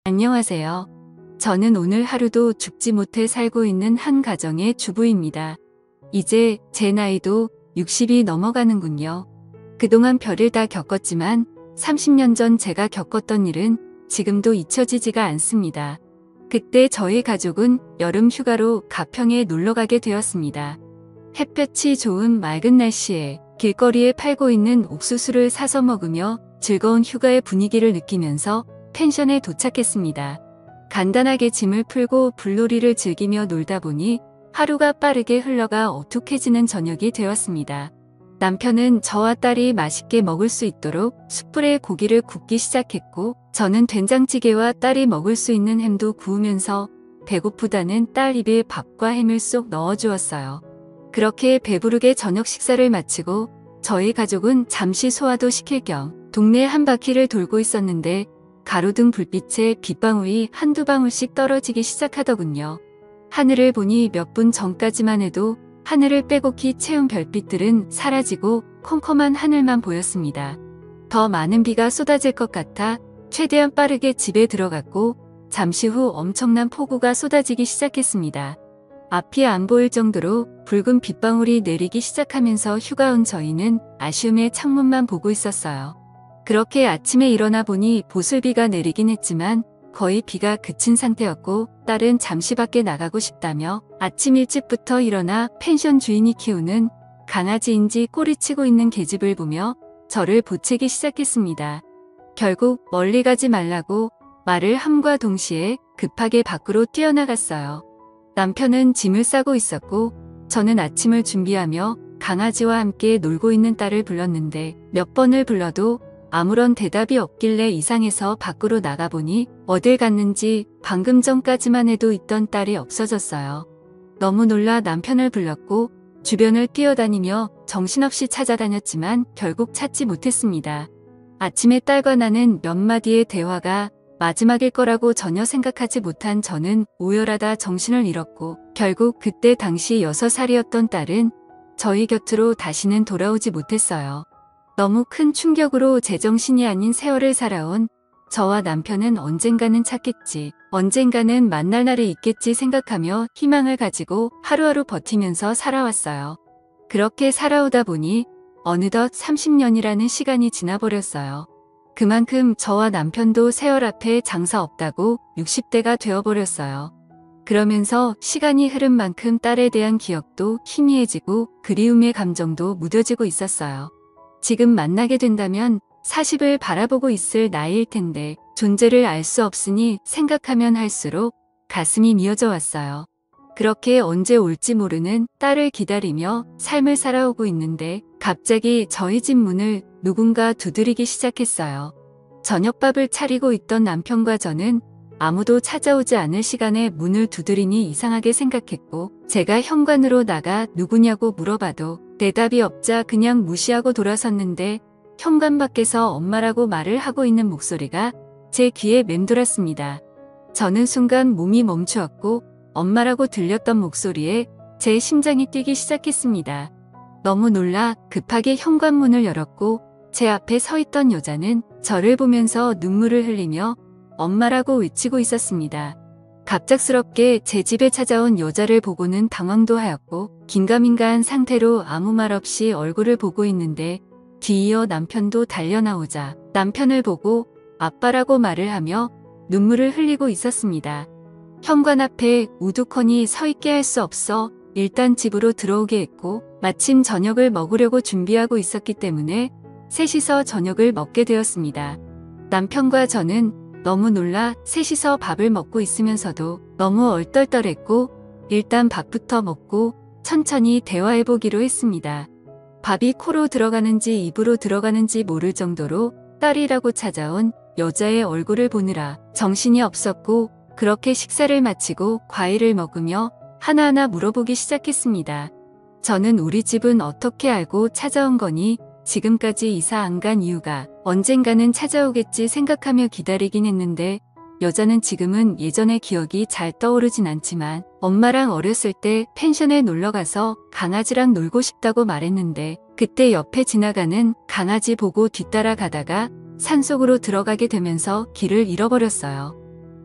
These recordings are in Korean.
안녕하세요. 저는 오늘 하루도 죽지 못해 살고 있는 한 가정의 주부입니다. 이제 제 나이도 60이 넘어가는군요. 그동안 별을 다 겪었지만 30년 전 제가 겪었던 일은 지금도 잊혀지지가 않습니다. 그때 저희 가족은 여름 휴가로 가평에 놀러가게 되었습니다. 햇볕이 좋은 맑은 날씨에 길거리에 팔고 있는 옥수수를 사서 먹으며 즐거운 휴가의 분위기를 느끼면서 펜션에 도착했습니다. 간단하게 짐을 풀고 불놀이를 즐기며 놀다 보니 하루가 빠르게 흘러가 어둑해지는 저녁이 되었습니다. 남편은 저와 딸이 맛있게 먹을 수 있도록 숯불에 고기를 굽기 시작했고, 저는 된장찌개와 딸이 먹을 수 있는 햄도 구우면서 배고프다는 딸 입에 밥과 햄을 쏙 넣어주었어요. 그렇게 배부르게 저녁 식사를 마치고 저희 가족은 잠시 소화도 시킬 겸 동네 한 바퀴를 돌고 있었는데, 가로등 불빛에 빗방울이 한두 방울씩 떨어지기 시작하더군요. 하늘을 보니 몇 분 전까지만 해도 하늘을 빼곡히 채운 별빛들은 사라지고 컴컴한 하늘만 보였습니다. 더 많은 비가 쏟아질 것 같아 최대한 빠르게 집에 들어갔고, 잠시 후 엄청난 폭우가 쏟아지기 시작했습니다. 앞이 안 보일 정도로 붉은 빗방울이 내리기 시작하면서 휴가 온 저희는 아쉬움에 창문만 보고 있었어요. 그렇게 아침에 일어나 보니 보슬비가 내리긴 했지만 거의 비가 그친 상태였고, 딸은 잠시 밖에 나가고 싶다며 아침 일찍부터 일어나 펜션 주인이 키우는 강아지인지 꼬리치고 있는 계집을 보며 저를 보채기 시작했습니다. 결국 멀리 가지 말라고 말을 함과 동시에 급하게 밖으로 뛰어나갔어요. 남편은 짐을 싸고 있었고, 저는 아침을 준비하며 강아지와 함께 놀고 있는 딸을 불렀는데, 몇 번을 불러도 아무런 대답이 없길래 이상해서 밖으로 나가보니 어딜 갔는지 방금 전까지만 해도 있던 딸이 없어졌어요. 너무 놀라 남편을 불렀고 주변을 뛰어다니며 정신없이 찾아다녔지만 결국 찾지 못했습니다. 아침에 딸과 나는 몇 마디의 대화가 마지막일 거라고 전혀 생각하지 못한 저는 오열하다 정신을 잃었고, 결국 그때 당시 6살이었던 딸은 저희 곁으로 다시는 돌아오지 못했어요. 너무 큰 충격으로 제정신이 아닌 세월을 살아온 저와 남편은 언젠가는 찾겠지, 언젠가는 만날 날이 있겠지 생각하며 희망을 가지고 하루하루 버티면서 살아왔어요. 그렇게 살아오다 보니 어느덧 30년이라는 시간이 지나버렸어요. 그만큼 저와 남편도 세월 앞에 장사 없다고 60대가 되어버렸어요. 그러면서 시간이 흐른 만큼 딸에 대한 기억도 희미해지고 그리움의 감정도 무뎌지고 있었어요. 지금 만나게 된다면 40을 바라보고 있을 나이일 텐데 존재를 알 수 없으니 생각하면 할수록 가슴이 미어져 왔어요. 그렇게 언제 올지 모르는 딸을 기다리며 삶을 살아오고 있는데 갑자기 저희 집 문을 누군가 두드리기 시작했어요. 저녁밥을 차리고 있던 남편과 저는 아무도 찾아오지 않을 시간에 문을 두드리니 이상하게 생각했고, 제가 현관으로 나가 누구냐고 물어봐도 대답이 없자 그냥 무시하고 돌아섰는데, 현관 밖에서 엄마라고 말을 하고 있는 목소리가 제 귀에 맴돌았습니다. 저는 순간 몸이 멈추었고 엄마라고 들렸던 목소리에 제 심장이 뛰기 시작했습니다. 너무 놀라 급하게 현관문을 열었고, 제 앞에 서 있던 여자는 저를 보면서 눈물을 흘리며 엄마라고 외치고 있었습니다. 갑작스럽게 제 집에 찾아온 여자를 보고는 당황도 하였고, 긴가민가한 상태로 아무 말 없이 얼굴을 보고 있는데, 뒤이어 남편도 달려나오자 남편을 보고 아빠라고 말을 하며 눈물을 흘리고 있었습니다. 현관 앞에 우두커니 서 있게 할 수 없어 일단 집으로 들어오게 했고, 마침 저녁을 먹으려고 준비하고 있었기 때문에 셋이서 저녁을 먹게 되었습니다. 남편과 저는 너무 놀라 셋이서 밥을 먹고 있으면서도 너무 얼떨떨했고, 일단 밥부터 먹고 천천히 대화해보기로 했습니다. 밥이 코로 들어가는지 입으로 들어가는지 모를 정도로 딸이라고 찾아온 여자의 얼굴을 보느라 정신이 없었고, 그렇게 식사를 마치고 과일을 먹으며 하나하나 물어보기 시작했습니다. 저는 우리 집은 어떻게 알고 찾아온 거니? 지금까지 이사 안 간 이유가 언젠가는 찾아오겠지 생각하며 기다리긴 했는데, 여자는 지금은 예전의 기억이 잘 떠오르진 않지만 엄마랑 어렸을 때 펜션에 놀러가서 강아지랑 놀고 싶다고 말했는데, 그때 옆에 지나가는 강아지 보고 뒤따라 가다가 산속으로 들어가게 되면서 길을 잃어버렸어요.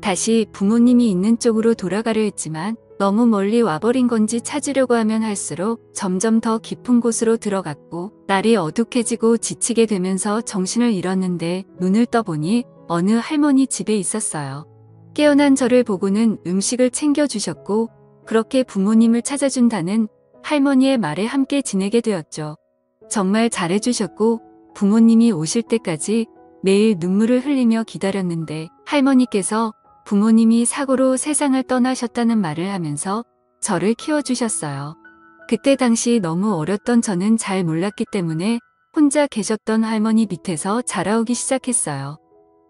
다시 부모님이 있는 쪽으로 돌아가려 했지만 너무 멀리 와버린 건지 찾으려고 하면 할수록 점점 더 깊은 곳으로 들어갔고 날이 어둑해지고 지치게 되면서 정신을 잃었는데 눈을 떠보니 어느 할머니 집에 있었어요. 깨어난 저를 보고는 음식을 챙겨주셨고 그렇게 부모님을 찾아준다는 할머니의 말에 함께 지내게 되었죠. 정말 잘해주셨고 부모님이 오실 때까지 매일 눈물을 흘리며 기다렸는데 할머니께서 부모님이 사고로 세상을 떠나셨다는 말을 하면서 저를 키워주셨어요. 그때 당시 너무 어렸던 저는 잘 몰랐기 때문에 혼자 계셨던 할머니 밑에서 자라오기 시작했어요.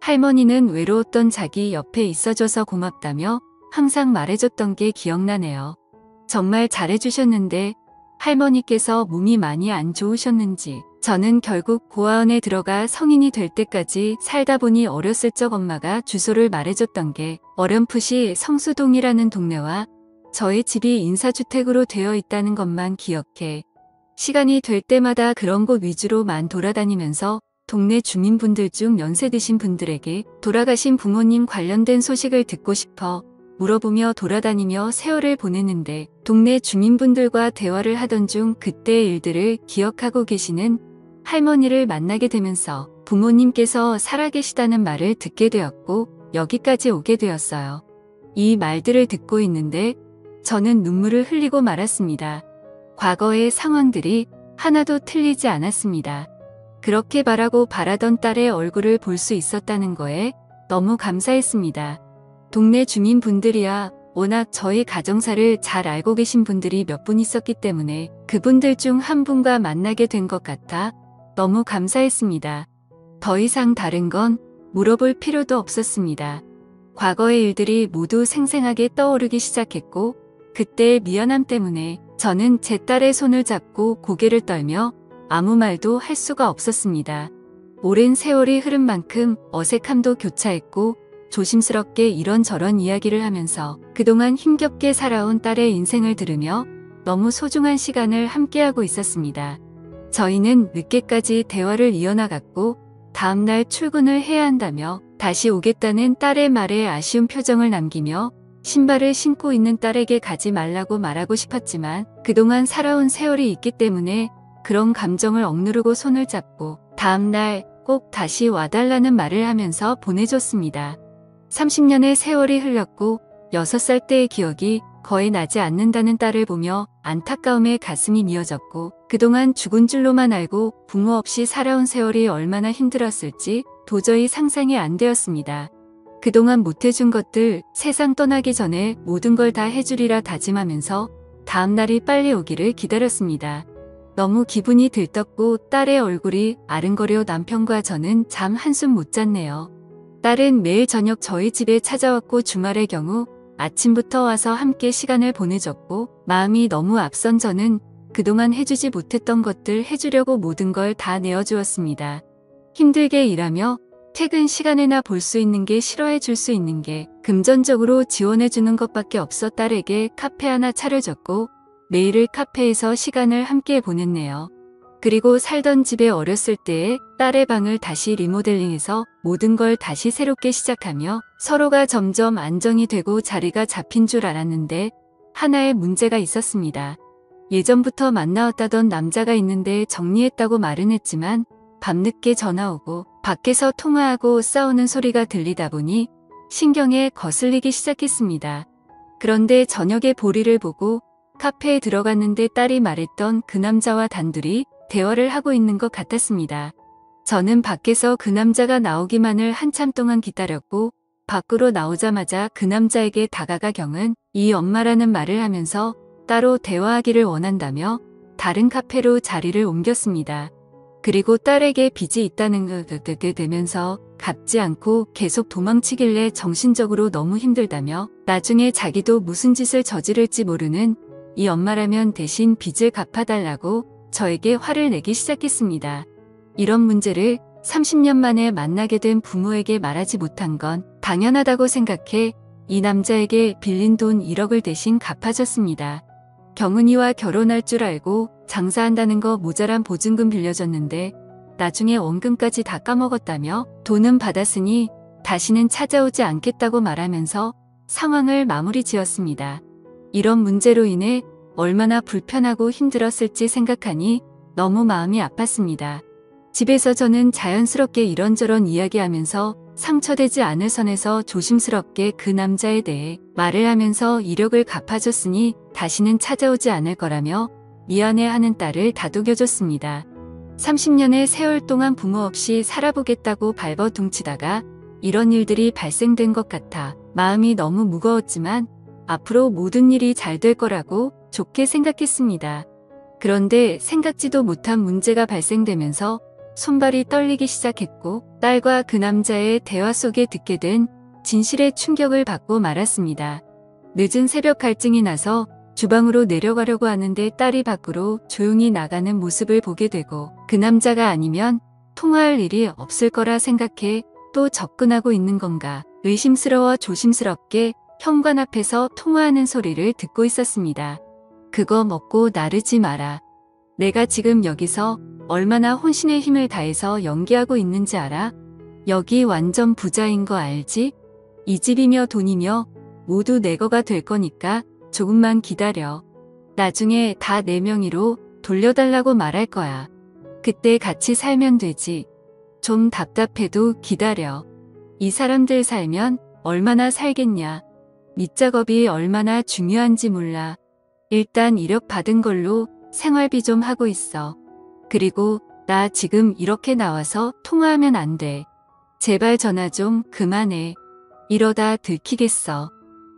할머니는 외로웠던 자기 옆에 있어줘서 고맙다며 항상 말해줬던 게 기억나네요. 정말 잘해주셨는데 할머니께서 몸이 많이 안 좋으셨는지 저는 결국 고아원에 들어가 성인이 될 때까지 살다 보니 어렸을 적 엄마가 주소를 말해줬던 게 어렴풋이 성수동이라는 동네와 저희 집이 인사주택으로 되어 있다는 것만 기억해 시간이 될 때마다 그런 곳 위주로만 돌아다니면서 동네 주민분들 중 연세 드신 분들에게 돌아가신 부모님 관련된 소식을 듣고 싶어 물어보며 돌아다니며 세월을 보냈는데 동네 주민분들과 대화를 하던 중 그때의 일들을 기억하고 계시는 할머니를 만나게 되면서 부모님께서 살아계시다는 말을 듣게 되었고 여기까지 오게 되었어요. 이 말들을 듣고 있는데 저는 눈물을 흘리고 말았습니다. 과거의 상황들이 하나도 틀리지 않았습니다. 그렇게 바라고 바라던 딸의 얼굴을 볼 수 있었다는 거에 너무 감사했습니다. 동네 주민분들이야 워낙 저희 가정사를 잘 알고 계신 분들이 몇 분 있었기 때문에 그분들 중 한 분과 만나게 된 것 같아 너무 감사했습니다. 더 이상 다른 건 물어볼 필요도 없었습니다. 과거의 일들이 모두 생생하게 떠오르기 시작했고 그때의 미안함 때문에 저는 제 딸의 손을 잡고 고개를 떨며 아무 말도 할 수가 없었습니다. 오랜 세월이 흐른 만큼 어색함도 교차했고 조심스럽게 이런저런 이야기를 하면서 그동안 힘겹게 살아온 딸의 인생을 들으며 너무 소중한 시간을 함께하고 있었습니다. 저희는 늦게까지 대화를 이어나갔고 다음날 출근을 해야 한다며 다시 오겠다는 딸의 말에 아쉬운 표정을 남기며 신발을 신고 있는 딸에게 가지 말라고 말하고 싶었지만 그동안 살아온 세월이 있기 때문에 그런 감정을 억누르고 손을 잡고 다음날 꼭 다시 와달라는 말을 하면서 보내줬습니다. 30년의 세월이 흘렀고 6살 때의 기억이 거의 나지 않는다는 딸을 보며 안타까움에 가슴이 미어졌고 그동안 죽은 줄로만 알고 부모 없이 살아온 세월이 얼마나 힘들었을지 도저히 상상이 안 되었습니다. 그동안 못해준 것들 세상 떠나기 전에 모든 걸 다 해주리라 다짐하면서 다음 날이 빨리 오기를 기다렸습니다. 너무 기분이 들떴고 딸의 얼굴이 아른거려 남편과 저는 잠 한숨 못 잤네요. 딸은 매일 저녁 저희 집에 찾아왔고 주말의 경우 아침부터 와서 함께 시간을 보내줬고 마음이 너무 앞선 저는 그동안 해주지 못했던 것들 해주려고 모든 걸 다 내어주었습니다. 힘들게 일하며 퇴근 시간에나 볼 수 있는 게 싫어해 줄 수 있는 게 금전적으로 지원해 주는 것밖에 없어 딸에게 카페 하나 차려줬고 매일을 카페에서 시간을 함께 보냈네요. 그리고 살던 집에 어렸을 때에 딸의 방을 다시 리모델링해서 모든 걸 다시 새롭게 시작하며 서로가 점점 안정이 되고 자리가 잡힌 줄 알았는데 하나의 문제가 있었습니다. 예전부터 만나왔다던 남자가 있는데 정리했다고 말은 했지만 밤늦게 전화 오고 밖에서 통화하고 싸우는 소리가 들리다 보니 신경에 거슬리기 시작했습니다. 그런데 저녁에 보리를 보고 카페에 들어갔는데 딸이 말했던 그 남자와 단둘이 대화를 하고 있는 것 같았습니다. 저는 밖에서 그 남자가 나오기만을 한참 동안 기다렸고 밖으로 나오자마자 그 남자에게 다가가 경은 이 엄마라는 말을 하면서 따로 대화하기를 원한다며 다른 카페로 자리를 옮겼습니다. 그리고 딸에게 빚이 있다는 그 되면서 갚지 않고 계속 도망치길래 정신적으로 너무 힘들다며 나중에 자기도 무슨 짓을 저지를지 모르는 이 엄마라면 대신 빚을 갚아달라고 저에게 화를 내기 시작했습니다. 이런 문제를 30년 만에 만나게 된 부모에게 말하지 못한 건 당연하다고 생각해 이 남자에게 빌린 돈 1억을 대신 갚아줬습니다. 경은이와 결혼할 줄 알고 장사한다는 거 모자란 보증금 빌려줬는데 나중에 원금까지 다 까먹었다며 돈은 받았으니 다시는 찾아오지 않겠다고 말하면서 상황을 마무리 지었습니다. 이런 문제로 인해 얼마나 불편하고 힘들었을지 생각하니 너무 마음이 아팠습니다. 집에서 저는 자연스럽게 이런저런 이야기하면서 상처되지 않을 선에서 조심스럽게 그 남자에 대해 말을 하면서 이력을 갚아줬으니 다시는 찾아오지 않을 거라며 미안해하는 딸을 다독여줬습니다. 30년의 세월 동안 부모 없이 살아보겠다고 발버둥치다가 이런 일들이 발생된 것 같아 마음이 너무 무거웠지만 앞으로 모든 일이 잘 될 거라고 좋게 생각했습니다. 그런데 생각지도 못한 문제가 발생되면서 손발이 떨리기 시작했고 딸과 그 남자의 대화 속에 듣게 된 진실에 충격을 받고 말았습니다. 늦은 새벽 갈증이 나서 주방으로 내려가려고 하는데 딸이 밖으로 조용히 나가는 모습을 보게 되고 그 남자가 아니면 통화할 일이 없을 거라 생각해 또 접근하고 있는 건가 의심스러워 조심스럽게 현관 앞에서 통화하는 소리를 듣고 있었습니다. 그거 먹고 나르지 마라. 내가 지금 여기서 얼마나 혼신의 힘을 다해서 연기하고 있는지 알아? 여기 완전 부자인 거 알지? 이 집이며 돈이며 모두 내 거가 될 거니까 조금만 기다려. 나중에 다 내 명의로 돌려달라고 말할 거야. 그때 같이 살면 되지. 좀 답답해도 기다려. 이 사람들 살면 얼마나 살겠냐. 밑작업이 얼마나 중요한지 몰라. 일단 이력 받은 걸로 생활비 좀 하고 있어. 그리고 나 지금 이렇게 나와서 통화하면 안 돼. 제발 전화 좀 그만해. 이러다 들키겠어.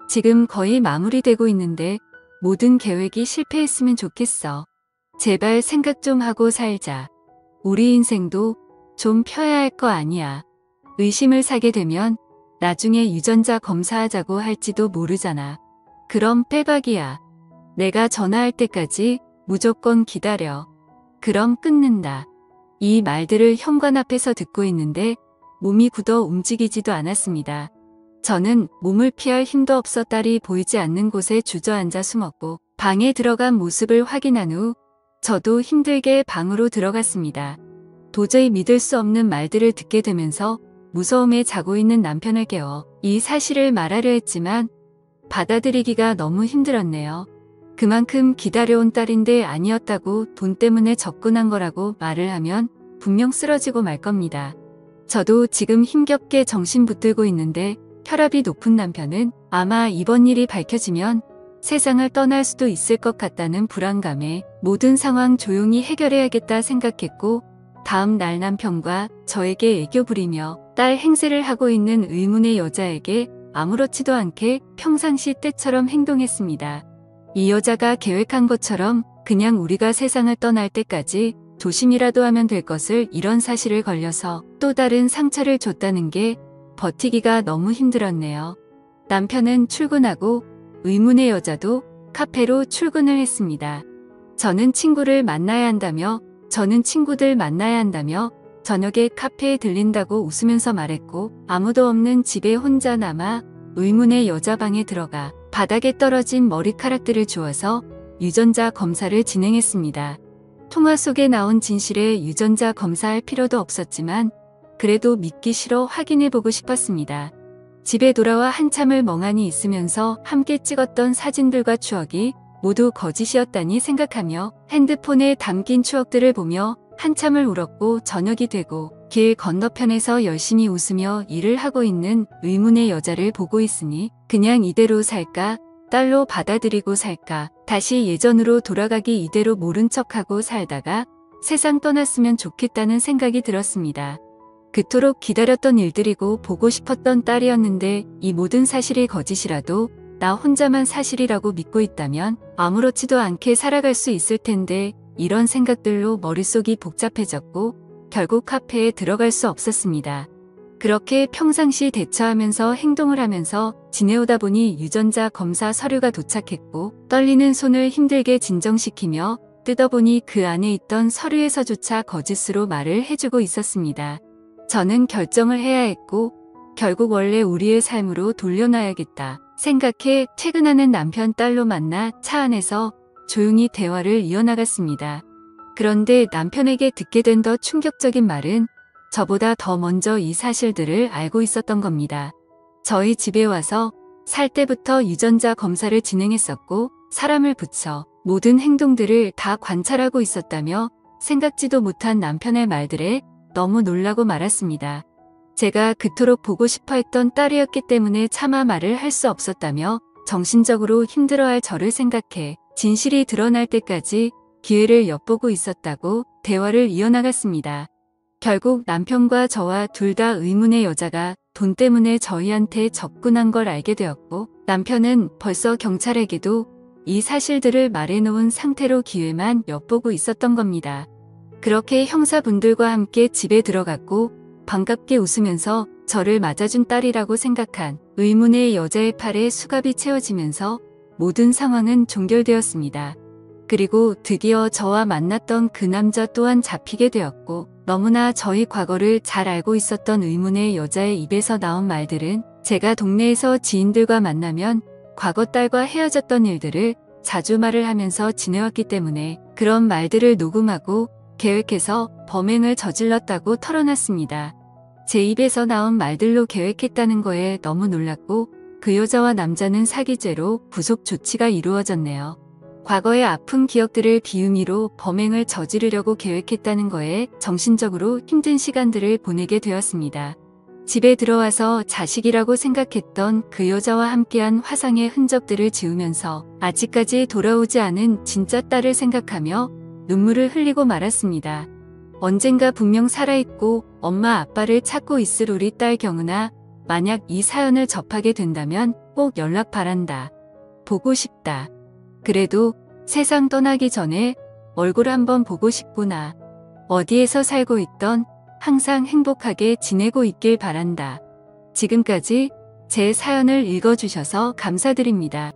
지금 거의 마무리되고 있는데 모든 계획이 실패했으면 좋겠어. 제발 생각 좀 하고 살자. 우리 인생도 좀 펴야 할 거 아니야. 의심을 사게 되면 나중에 유전자 검사하자고 할지도 모르잖아. 그럼 빼박이야. 내가 전화할 때까지 무조건 기다려. 그럼 끊는다. 이 말들을 현관 앞에서 듣고 있는데 몸이 굳어 움직이지도 않았습니다. 저는 몸을 피할 힘도 없어 딸이 보이지 않는 곳에 주저앉아 숨었고 방에 들어간 모습을 확인한 후 저도 힘들게 방으로 들어갔습니다. 도저히 믿을 수 없는 말들을 듣게 되면서 무서움에 자고 있는 남편을 깨워 이 사실을 말하려 했지만 받아들이기가 너무 힘들었네요. 그만큼 기다려온 딸인데 아니었다고 돈 때문에 접근한 거라고 말을 하면 분명 쓰러지고 말 겁니다. 저도 지금 힘겹게 정신 붙들고 있는데 혈압이 높은 남편은 아마 이번 일이 밝혀지면 세상을 떠날 수도 있을 것 같다는 불안감에 모든 상황 조용히 해결해야겠다 생각했고 다음 날 남편과 저에게 애교 부리며 딸 행세를 하고 있는 의문의 여자에게 아무렇지도 않게 평상시 때처럼 행동했습니다. 이 여자가 계획한 것처럼 그냥 우리가 세상을 떠날 때까지 조심이라도 하면 될 것을 이런 사실을 걸려서 또 다른 상처를 줬다는 게 버티기가 너무 힘들었네요. 남편은 출근하고 의문의 여자도 카페로 출근을 했습니다. 저는 친구들 만나야 한다며 저녁에 카페에 들린다고 웃으면서 말했고 아무도 없는 집에 혼자 남아 의문의 여자 방에 들어가 바닥에 떨어진 머리카락들을 주워서 유전자 검사를 진행했습니다. 통화 속에 나온 진실에 유전자 검사할 필요도 없었지만 그래도 믿기 싫어 확인해보고 싶었습니다. 집에 돌아와 한참을 멍하니 있으면서 함께 찍었던 사진들과 추억이 모두 거짓이었다니 생각하며 핸드폰에 담긴 추억들을 보며 한참을 울었고 저녁이 되고 길 건너편에서 열심히 웃으며 일을 하고 있는 의문의 여자를 보고 있으니 그냥 이대로 살까? 딸로 받아들이고 살까? 다시 예전으로 돌아가기 이대로 모른 척하고 살다가 세상 떠났으면 좋겠다는 생각이 들었습니다. 그토록 기다렸던 일들이고 보고 싶었던 딸이었는데 이 모든 사실이 거짓이라도 나 혼자만 사실이라고 믿고 있다면 아무렇지도 않게 살아갈 수 있을 텐데 이런 생각들로 머릿속이 복잡해졌고 결국 카페에 들어갈 수 없었습니다. 그렇게 평상시 대처하면서 행동을 하면서 지내오다 보니 유전자 검사 서류가 도착했고 떨리는 손을 힘들게 진정시키며 뜯어보니 그 안에 있던 서류에서조차 거짓으로 말을 해주고 있었습니다. 저는 결정을 해야 했고 결국 원래 우리의 삶으로 돌려놔야겠다 생각해 퇴근하는 남편 딸로 만나 차 안에서 조용히 대화를 이어나갔습니다. 그런데 남편에게 듣게 된 더 충격적인 말은 저보다 더 먼저 이 사실들을 알고 있었던 겁니다. 저희 집에 와서 살 때부터 유전자 검사를 진행했었고 사람을 붙여 모든 행동들을 다 관찰하고 있었다며 생각지도 못한 남편의 말들에 너무 놀라고 말았습니다. 제가 그토록 보고 싶어 했던 딸이었기 때문에 차마 말을 할 수 없었다며 정신적으로 힘들어할 저를 생각해 진실이 드러날 때까지 기회를 엿보고 있었다고 대화를 이어나갔습니다. 결국 남편과 저와 둘 다 의문의 여자가 돈 때문에 저희한테 접근한 걸 알게 되었고 남편은 벌써 경찰에게도 이 사실들을 말해놓은 상태로 기회만 엿보고 있었던 겁니다. 그렇게 형사분들과 함께 집에 들어갔고 반갑게 웃으면서 저를 맞아준 딸이라고 생각한 의문의 여자의 팔에 수갑이 채워지면서 모든 상황은 종결되었습니다. 그리고 드디어 저와 만났던 그 남자 또한 잡히게 되었고 너무나 저희 과거를 잘 알고 있었던 의문의 여자의 입에서 나온 말들은 제가 동네에서 지인들과 만나면 과거 딸과 헤어졌던 일들을 자주 말을 하면서 지내왔기 때문에 그런 말들을 녹음하고 계획해서 범행을 저질렀다고 털어놨습니다. 제 입에서 나온 말들로 계획했다는 거에 너무 놀랐고 그 여자와 남자는 사기죄로 구속 조치가 이루어졌네요. 과거의 아픈 기억들을 비유미로 범행을 저지르려고 계획했다는 거에 정신적으로 힘든 시간들을 보내게 되었습니다. 집에 들어와서 자식이라고 생각했던 그 여자와 함께한 화상의 흔적들을 지우면서 아직까지 돌아오지 않은 진짜 딸을 생각하며 눈물을 흘리고 말았습니다. 언젠가 분명 살아있고 엄마 아빠를 찾고 있을 우리 딸 경은아, 만약 이 사연을 접하게 된다면 꼭 연락 바란다. 보고 싶다. 그래도 세상 떠나기 전에 얼굴 한번 보고 싶구나. 어디에서 살고 있던 항상 행복하게 지내고 있길 바란다. 지금까지 제 사연을 읽어주셔서 감사드립니다.